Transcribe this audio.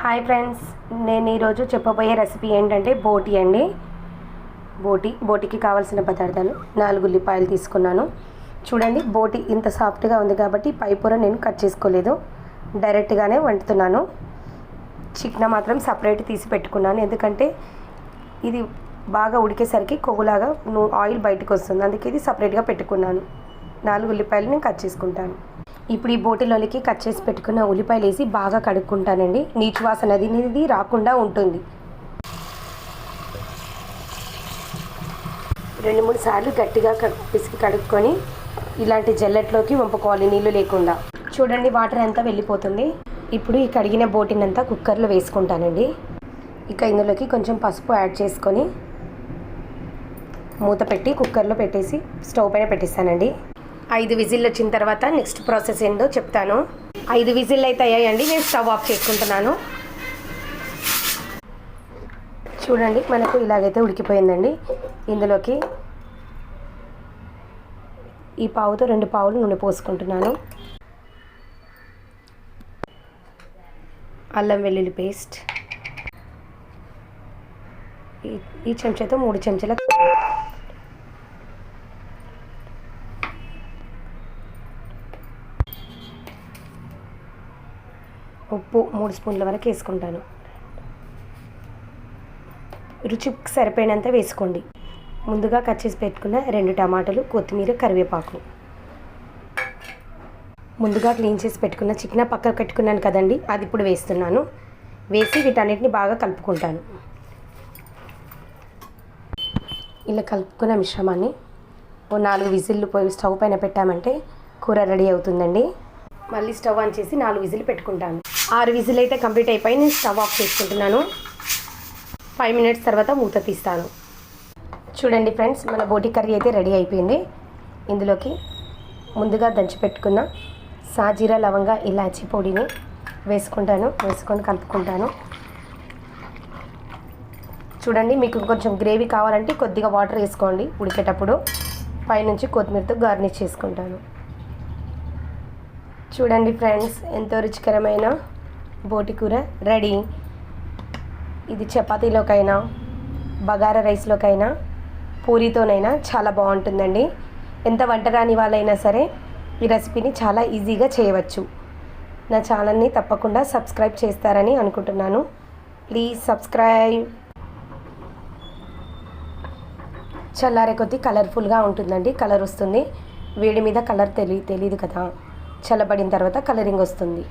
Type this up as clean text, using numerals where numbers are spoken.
Hi friends, నేను ఈరోజు చెప్పబోయే రెసిపీ ఏంటంటే బోటి అండి. బోటికి కావాల్సిన పదార్థాలు 4 ఉల్లిపాయలు తీసుకున్నాను. చూడండి, బోటి ఇంత సాఫ్ట్గా ఉంది కాబట్టి పై పొర నేను కట్ చేసుకోలేదు, డైరెక్ట్గానే వండుతున్నాను. చికెన్ మాత్రం సపరేట్ తీసి పెట్టుకున్నాను, ఎందుకంటే ఇది బాగా ఉడికేసరికి కొవ్వులాగా ఆయిల్ బయటకు వస్తుంది, అందుకే ఇది సపరేట్గా పెట్టుకున్నాను. 4 ఉల్లిపాయలు నేను కట్ చేసుకుంటాను. ఇప్పుడు ఈ బోటిలోకి కట్ చేసి పెట్టుకున్న ఉల్లిపాయలు వేసి బాగా కడుక్కుంటానండి. నీచు వాసన అది రాకుండా ఉంటుంది. 2-3 సార్లు గట్టిగా పిసికి కడుక్కొని ఇలాంటి జల్లెట్లోకి వంపుకోవాలి, నీళ్ళు లేకుండా. చూడండి, వాటర్ అంతా వెళ్ళిపోతుంది. ఇప్పుడు ఈ కడిగిన బోటిని అంతా కుక్కర్లో వేసుకుంటానండి. ఇక ఇందులోకి కొంచెం పసుపు యాడ్ చేసుకొని మూత పెట్టి కుక్కర్లో పెట్టేసి స్టవ్ పైన పెట్టేస్తానండి. 5 విజిల్లు వచ్చిన తర్వాత నెక్స్ట్ ప్రాసెస్ ఏందో చెప్తాను. 5 విజిల్లు అయితే అయ్యాయండి, నేను స్టవ్ ఆఫ్ చేసుకుంటున్నాను. చూడండి, మనకు ఇలాగైతే ఉడికిపోయిందండి. ఇందులోకి ఈ పావుతో 2 పావులు నూనె పోసుకుంటున్నాను. అల్లం వెల్లుల్లి పేస్ట్ ఈ చెంచాతో 3 చెంచాల, ఉప్పు 3 స్పూన్ల వరకు వేసుకుంటాను. రుచికి సరిపోయినంత వేసుకోండి. ముందుగా కట్ చేసి పెట్టుకున్న 2 టమాటాలు, కొత్తిమీర, కరివేపాకు. ముందుగా క్లీన్ చేసి పెట్టుకున్న చికెన్ పక్కకు పెట్టుకున్నాను కదండి, అది ఇప్పుడు వేస్తున్నాను. వేసి వీటన్నిటిని బాగా కలుపుకుంటాను. ఇలా కలుపుకున్న మిశ్రమాన్ని 4 విజిల్లు పోయి స్టవ్ పైన పెట్టామంటే కూర రెడీ అవుతుందండి. మళ్ళీ స్టవ్ ఆన్ చేసి 4 విజిల్లు పెట్టుకుంటాను. 6 విజిల్ అయితే కంప్లీట్ అయిపోయి నేను స్టవ్ ఆఫ్ చేసుకుంటున్నాను. 5 మినిట్స్ తర్వాత మూత తీస్తాను. చూడండి ఫ్రెండ్స్, మన బోటి కర్రీ అయితే రెడీ అయిపోయింది. ఇందులోకి ముందుగా దంచి పెట్టుకున్న సాజీరా, లవంగ, ఇలాచీ పొడిని వేసుకొని కలుపుకుంటాను. చూడండి, మీకు కొంచెం గ్రేవీ కావాలంటే కొద్దిగా వాటర్ వేసుకోండి ఉడికేటప్పుడు. పైనుంచి కొత్తిమీరతో గార్నిష్ చేసుకుంటాను. చూడండి ఫ్రెండ్స్, ఎంతో రుచికరమైన బోటి కూర రెడీ. ఇది చపాతీలోకైనా, బగారా రైస్లోకైనా, పూరీతోనైనా చాలా బాగుంటుందండి. ఎంత వంట రాని వాళ్ళైనా సరే ఈ రెసిపీని చాలా ఈజీగా చేయవచ్చు. నా ఛానల్ని తప్పకుండా సబ్స్క్రైబ్ చేస్తారని అనుకుంటున్నాను. Please subscribe. చల్లారే కొద్దీ కలర్ఫుల్గా ఉంటుందండి, కలర్ వస్తుంది. వేడి మీద కలర్ తెలియదు కదా, చల్లబడిన తర్వాత కలరింగ్ వస్తుంది.